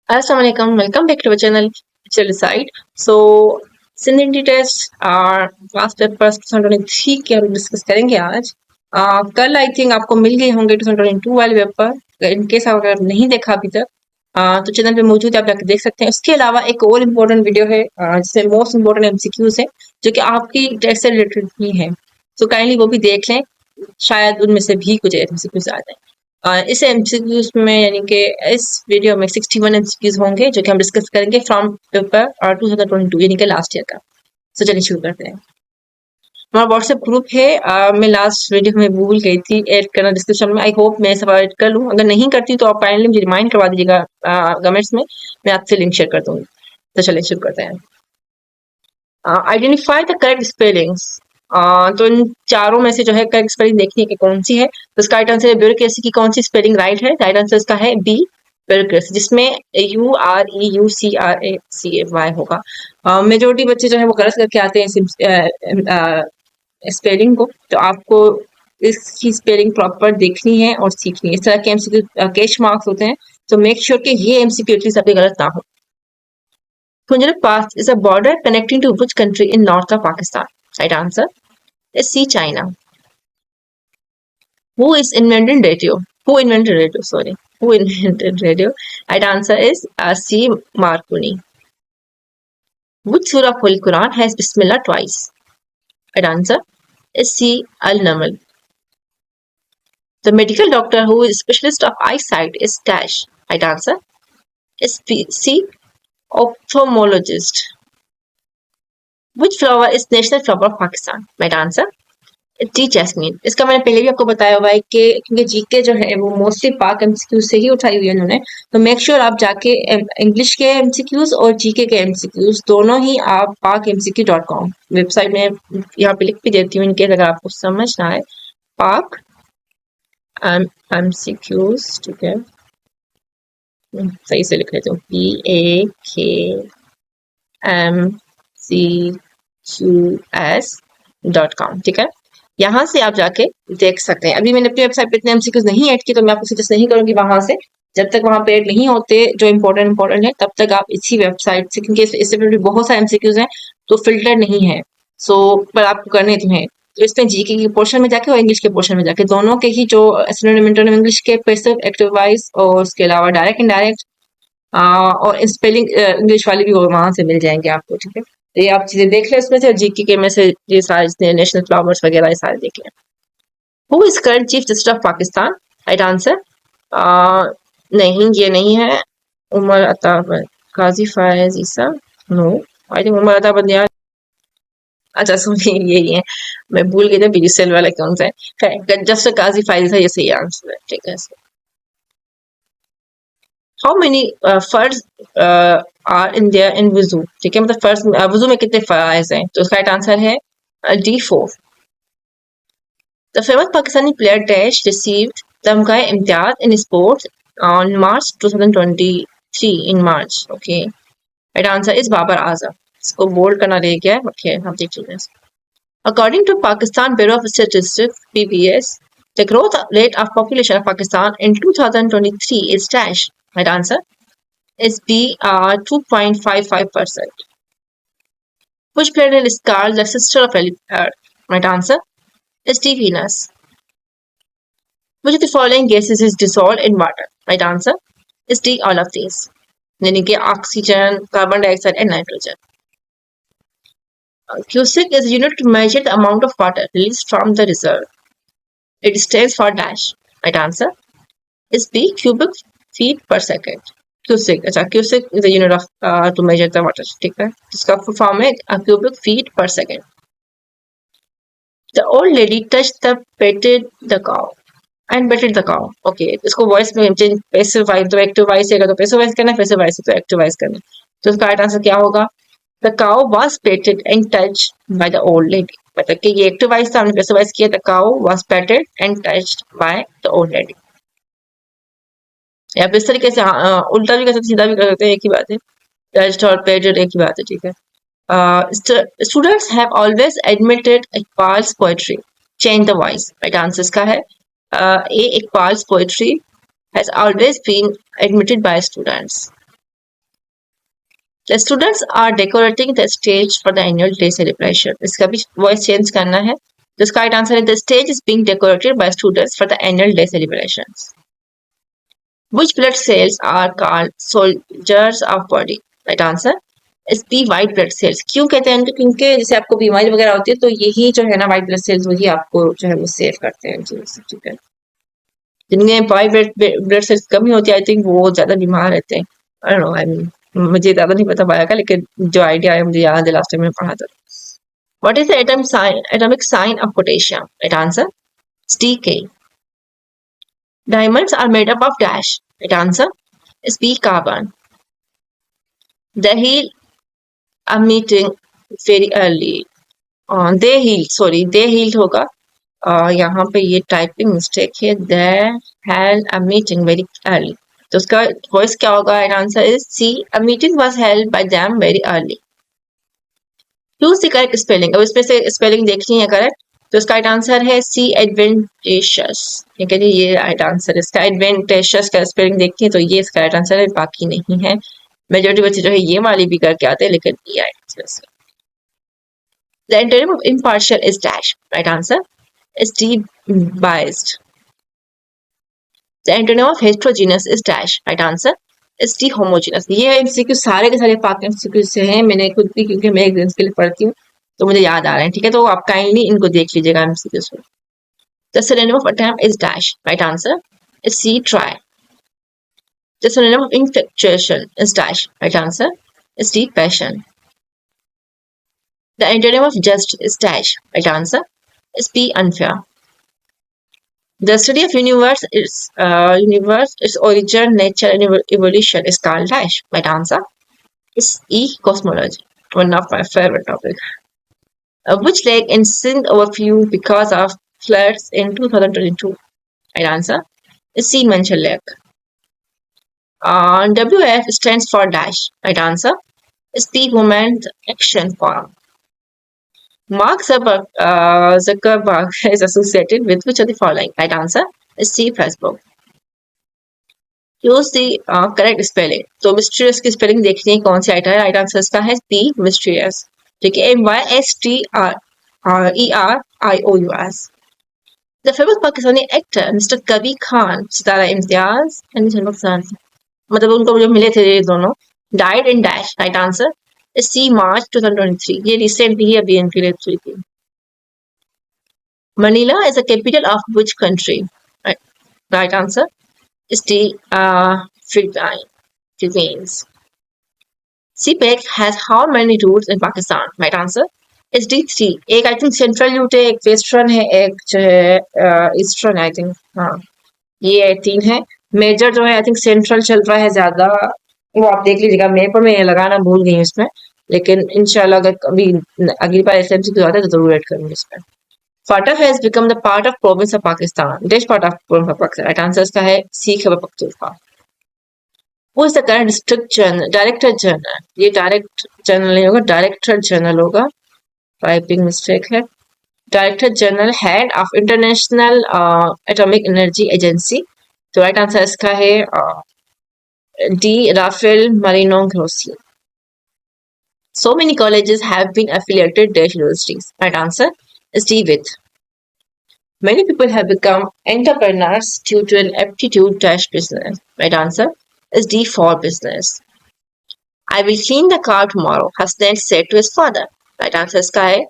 Assalamualaikum. Welcome back to our channel Side. So सिंधिंटी test class papers 2023 के हम discuss करेंगे आज। कल आई थिंक आपको मिल गए होंगे 2022 वाले पेपर। इनकेस अगर नहीं देखा अभी तक तो चैनल पे मौजूद है, आप जाकर देख सकते हैं। उसके अलावा एक और इम्पोर्टेंट वीडियो है जिसमें मोस्ट इम्पोर्टेंट एमसीक्यूज है जो कि आपकी टेस्ट से रिलेटेड ही है। तो काइंडली वो भी देख लें, शायद उनमें से भी कुछ एमसीक्यूज आ जाए। इस एमसीक्यूज में यानी कि इस वीडियो में 61 एमसीक्यूज होंगे जो कि हम डिस्कस करेंगे फ्रॉम पेपर 2022 यानी कि लास्ट ईयर का। तो चलिए शुरू करते हैं। हमारा व्हाट्सएप ग्रुप है, मैं लास्ट वीडियो में भूल गई थी ऐड करना डिस्क्रिप्शन में। आई होप मैं सब ऐड कर लूँ, अगर नहीं करती तो आप काइंडली मुझे रिमाइंड करवा दीजिएगा कमेंट्स में, मैं आपसे लिंक शेयर कर दूंगी। तो चलिए शुरू करते हैं। Identify the correct spellings. तो इन चारों में से जो है करेक्ट स्पेलिंग देखनी है कि कौन सी है। तो इसका राइट आंसर है ब्यूरोक्रेसी की कौन सी स्पेलिंग राइट है। राइट आंसर इसका है बी, ब्यूरोक्रेसी, जिसमें UREUCRACY होगा। मेजोरिटी बच्चे जो है वो गलत करके आते हैं स्पेलिंग को, तो आपको इसकी स्पेलिंग प्रॉपर देखनी है और सीखनी है। इस तरह के एमसीक्यू कैश मार्क्स होते हैं, तो मेक श्योर कि ये एमसीक्यू एटलीस्ट आपके गलत ना हो। Punjab Pass is a border connecting to which country in north of Pakistan? Right answer is C, China. Who is invented radio? Who invented radio? Sorry. Who invented radio? Right answer is C, Marconi. Which surah of Holy Quran has Bismillah twice? Right answer is C, Al-Naml. The medical doctor who is specialist of eyesight is dash. Right answer is C, ophthalmologist. Which flower is national flower of Pakistan? Right answer ji Jasmine. इसका मैंने पहले भी आपको बताया हुआ है कि क्योंकि जीके जो है वो मोस्टली पाक एमसीक्यू से ही उठाई हुई है उन्होंने, तो मेक श्योर आप जाके इंग्लिश के एमसीक्यूज और जीके के एमसीक्यूज दोनों ही आप pakmcq.com वेबसाइट में यहाँ पे लिख भी देती हूँ इनके, अगर आपको समझ ना आए। पाक एमसीक्यूज, ठीक है, सही से लिख लेते हूँ, pakmcqs.com, ठीक है। यहाँ से आप जाके देख सकते हैं। अभी मैंने अपनी वेबसाइट पे इतने एमसीक्यूज नहीं ऐड किए, तो मैं आपको सजेस्ट नहीं करूंगी वहां से। जब तक वहां पे ऐड नहीं होते जो इम्पोर्टेंट है, तब तक आप इसी वेबसाइट से, क्योंकि इससे भी बहुत सारे एमसीक्यूज हैं तो फिल्टर नहीं है। सो पर आपको करने तो है, तो इसमें जीके के पोर्शन में जाके और इंग्लिश के पोर्शन में जाके दोनों के ही जो सिनोनिम इंटोनिम इंग्लिश के पैसिव एक्टिव वॉइस और उसके अलावा डायरेक्ट इनडायरेक्ट और स्पेलिंग इंग्लिश वाले भी वहां से मिल जाएंगे आपको, ठीक है। तो ये आप चीजें देख लें इसमें से, जीके के में से ये सारे नेशनल फ्लावर्स वगैरह ये सारे देख लें। Who is current chief justice of Pakistan? Right answer नहीं, ये नहीं है। उमर अता काजी फायज ईसा, no, I think Umar Ata बंदियार। अच्छा सुनिए, यही है, मैं भूल गई था बीजीसीएल वाला कौन सा है। जस्टिस काजी फायज है, ये सही आंसर है, ठीक है। हाउ मेनी फर्ज आर इन देयर इन वुजू, ठीक है, मतलब फर्ज वुजू में कितने फराइज हैं, तो उसका राइट आंसर है D4। The famous Pakistani player Dash received Tamgha Imtiaz in sports on March 2023 in March, okay, right answer is Babar Azam। इसको बोल्ड करना रह गया है, okay, हम देख लेते हैं। According to Pakistan Bureau of Statistics (PBS), the growth rate of population of Pakistan in 2023 is dash. Right answer is B, 2.55%. Which planet is called the sister of Earth? Right answer is D, Venus. Which of the following gases is dissolved in water? Right answer is D, all of these. यानी कि oxygen, carbon dioxide and nitrogen. Cusick is a unit to measure the amount of water released from the reserve. It stands for dash. Right answer is B, cubic feet per second. Cusick, अच्छा, cusick is a unit of to measure the water, ठीक है। इसका full form है cubic feet per second. The old lady touched petted the cow and petted the cow. Okay, इसको voice में change, passive voice तो active voice है, तो passive voice करना है, पैसिव वॉइस तो एक्टिव वॉइस करना है। तो इसका राइट आंसर क्या होगा? The cow was petted and touched by the old lady। मतलब कि ये एक्टिव वॉइस था, हमने पैसिव वॉइस किया। The cow was petted and touched by the old lady। या इस तरीके से उल्टा भी कर सकते, सीधा भी कर सकते हैं, एक ही बात है। touched और petted एक ही बात है, ठीक है। Students have always admitted Iqbal's poetry change the voice। Right answer इसका है A, Iqbal's poetry has always been admitted by students। The students are decorating the stage for the annual day celebration. इसका भी voice change करना है. तो इसका right answer है the stage is being decorated by students for the annual day celebrations. Which blood cells are called soldiers of body? Right answer is B white blood cells. क्यों कहते हैं इनको? क्योंकि जैसे आपको बीमारी वगैरह होती है तो यही जो है ना white blood cells वही आपको जो है वो सेव करते हैं चीजों से. ठीक है. जिनमें white blood cells कमी होती है आई थिंक वो ज्यादा बीमार रहते हैं. I don't know, I mean, मुझे ज्यादा नहीं पता पाया का लेकिन जो आइडिया है मुझे याद है लास्ट टाइम में पढ़ा था. What is the atomic sign of potassium? Right answer is Tk. Diamonds are made up of dash. Right answer is B carbon. They heal emitting very early. they healed होगा. यहाँ पे ये typing mistake है. They held a meeting very early. तो उसका voice क्या होगा? And answer is C. A meeting was held by them very early. Choose the correct spelling. अब इसमें से स्पेलिंग देखनी है करेक्ट. तो इसका राइट आंसर है सी एडवेंटेशियस. ठीक है जी, ये राइट आंसर. इसका एडवेंटेशियस का स्पेलिंग देखती है तो ये इसका राइट आंसर है, बाकी नहीं है. मेजोरिटी बच्चे जो है ये वाली भी करके आते हैं लेकिन ये right answer. The antonym of impartial is dash. Right answer is D biased. The antonym of heterogeneous is dash. Right answer is D homogeneous. ये एमसीक्यू सारे के सारे पाक एमसीक्यू से हैं. मैंने खुद भी क्योंकि मैं एग्जाम्स के लिए पढ़ती हूँ तो मुझे याद आ रहे हैं. ठीक है, तो आप काइंडली इनको देख लीजिएगा एमसीक्यूज में. The synonym of attempt is dash. Right answer is C try. The synonym of infatuation is dash. Right answer is D passion. The antonym of just is dash. Right answer is B unfair. The study of universe, its origin, nature, and evolution is called dash. Right answer is E cosmology. One of my favorite topics. Which lake in Sindh overflew because of floods in 2022? Right answer is C Manchal Lake. WF stands for dash. Right answer is B Women's Action Forum. Mark Zuckerberg is associated with which of the following? Right answer is C Facebook. Use the correct spelling. तो mysterious की spelling देखनी है कौन सी item है. Right answer इसका है B mysterious. ठीक है, MYSTRERIOUS. The famous Pakistani actor Mr. Kabir Khan, सितारा इम्तियाज मतलब उनको जो मिले थे ये दोनों, died in dash. Right answer is C March 2023. ये recently ही अभी इनकी डेथ हुई थी. Manila is the capital of which country? Right answer is D Philippines. CPEC has how many routes in Pakistan? Right answer is D 3. एक I think central route है, एक western है, एक जो है eastern I think. हाँ, ये 3 है. मेजर जो है आई थिंक सेंट्रल चल रहा है ज्यादा. वो आप देख लीजिएगा मैप में, लगाना भूल गई इसमें, लेकिन इंशाल्लाह अगर कभी अगली बार एसएमसी को आता है तो जरूर ऐड करूंगी इसमें. FATA has become the part of province of Pakistan. Which part of province of Pakistan? Right answer इसका है C Khyber Pakhtunkhwa. Who is the current district general, director general? ये डायरेक्ट जनरल नहीं होगा, डायरेक्टर जनरल होगा. Typing mistake है. Director general head of international atomic energy agency. तो right answer इसका है D Rafael Marino Grossi. So many colleges have been affiliated dash universities. Right answer is D with. Many people have become entrepreneurs due to an aptitude dash business. Right answer is D for business. I will clean the car tomorrow, Hasnain said to his father. Right answer is Kai.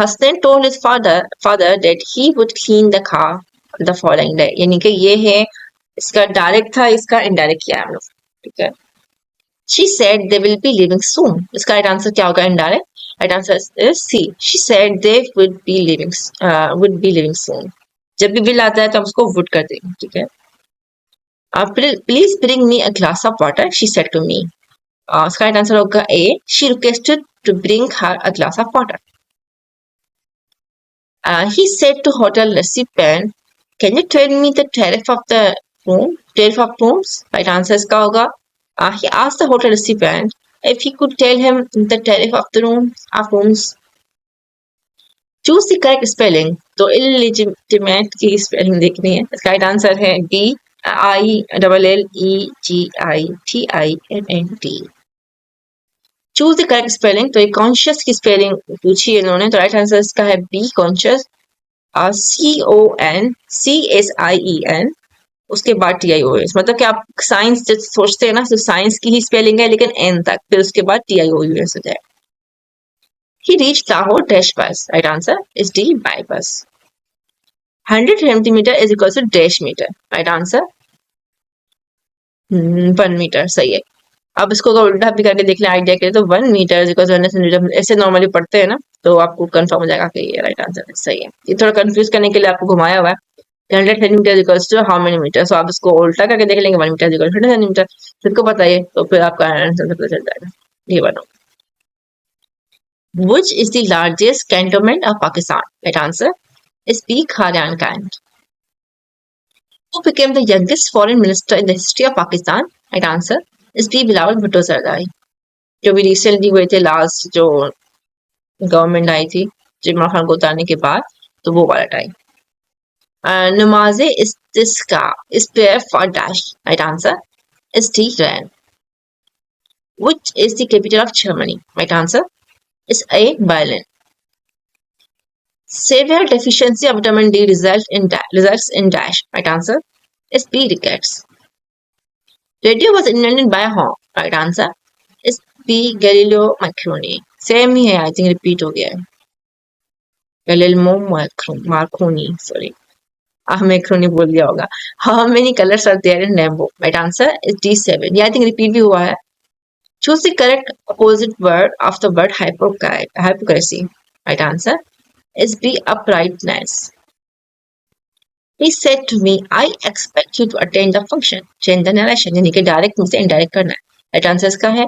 Hasnain told his father that he would clean the car the following day. यानी कि ये है इसका direct था, इसका indirect किया हम लोग. ठीक है. She said they will be leaving soon. इसका राइट आंसर क्या होगा indirect? Right answer is C. She said they would be leaving soon. जब भी बिल आता है तो हम उसको would कर देंगे. ठीक है. Please bring me a glass of water, she said to me. इसका राइट आंसर होगा A. She requested to bring her a glass of water. He said to hotel recipient, can you tell me the tariff of the room? Tariff of rooms? Right answer इसका होगा. He asked the hotel recipient if he could tell him the tariff of the rooms. Choose the correct spelling. तो illegitimate की spelling देखनी है. इसका right answer है D ILLEGITIMNT. Choose the correct spelling, तो ये कॉन्शियस की स्पेलिंग पूछी है इन्होंने, तो राइट आंसर इसका है बी कॉन्शियस, CONCSIEN, उसके बाद TIOUS, मतलब कि आप साइंस जब सोचते हैं ना तो साइंस की ही स्पेलिंग है लेकिन एन तक, फिर उसके बाद TIOUS हो जाए। He reached Lahore dash bus. Right answer is D by bus. 100 centimeter is equal to dash meter. Right answer 1 metre, सही है। अब इसको अगर उल्टा भी करके देख लें आइडिया के लिए, तो 1 metre is equal to 100 centimetre, ऐसे नॉर्मली पढ़ते हैं ना, तो आपको कंफर्म हो जाएगा कि ये राइट आंसर है, सही है। ये थोड़ा कंफ्यूज करने के लिए आपको घुमाया हुआ है। 100 centimetre equals to how many metre, so आप इसको उल्टा करके देख लेंगे, 1 मीटर इक्वल 100 सेंटीमीटर, सबको पता है, तो फिर आपका आंसर पता चल जाएगा। ये बनो, Which is the largest cantonment of Pakistan? Right answer is B. Kharian Cant. Who became the youngest foreign minister in the history of Pakistan? Right answer is B. Bilawal Bhutto Sardari. जो भी recently हुए थे, last जो government आई थी इमरान खान को उतारने के बाद, तो वो वाला time. नमाज़े इस्तिस्का is prayer for dash. Right answer is D. Ran. Which is the capital of Germany? Right answer is A. Berlin. Severe deficiency of vitamin D results in dash. Right answer is B. Rickets. Radio was invented by whom? Right answer is B. Galileo Marconi. Same ही है, I think repeat हो गया है। Galileo Marconi, sorry, Marconi बोल दिया होगा। How many colors are there in rainbow? Right answer is D7. Yeah, I think repeat भी हुआ है। Choose the correct opposite word of the word hypocrisy. Right answer is B. Uprightness. He said to me, I expect you to attend the function. Change the narration, यानी कि direct में से indirect करना है। Right answer इसका है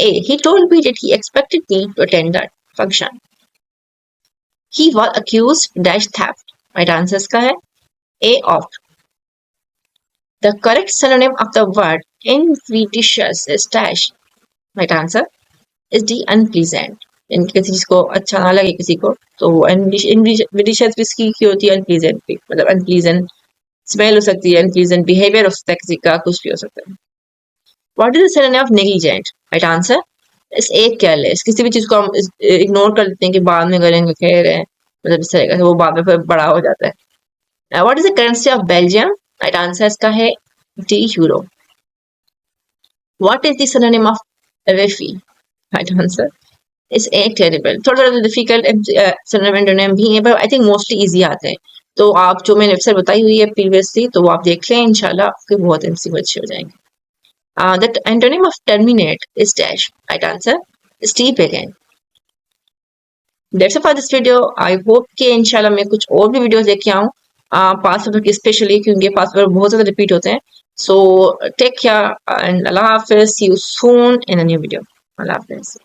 A. He told me that he expected me to attend that function. He was accused dash theft. Right answer इसका है A. Of. The correct synonym of the word invidious is dash. Right answer is D. Unpleasant. किसी चीज को अच्छा ना लगे किसी को, तो वो invidious भी इसकी होती है, unpleasant भी, मतलब unpleasant स्मेल हो सकती है, अनप्लीजेंट बिहेवियर हो सकता है किसी का, कुछ भी हो सकता है। What is the synonym of negligent? Right answer इस एक केयरलेस, किसी भी चीज को हम इग्नोर कर देते हैं कि बाद में करेंगे, कह रहे हैं, मतलब इस तरह का वो बाद में फिर बड़ा हो जाता है। What is the currency of Belgium? Right answer इसका है the euro. What is the synonym of रेफी? राइट आंसर इस एक टेरिबल। थोड़ा थोड़ा डिफिकल्ट सिनोनिम भी है, पर आई थिंक मोस्टली इजी आते हैं। तो आप जो मैंने वेबसाइट बताई हुई है प्रीवियसली, तो वो आप देख लें, इंशाल्लाह आपके बहुत एमसीक्यू अच्छे हो जाएंगे। The antonym of terminate is dash. Right answer is T again. That's it for this video. I hope कि इंशाल्लाह मैं कुछ और भी वीडियोस लेके आऊँ पास पेपर की, स्पेशली क्योंकि पास पेपर बहुत ज़्यादा रिपीट होते हैं। So take care and Allah Hafiz. See you soon in a new video. Allah Hafiz.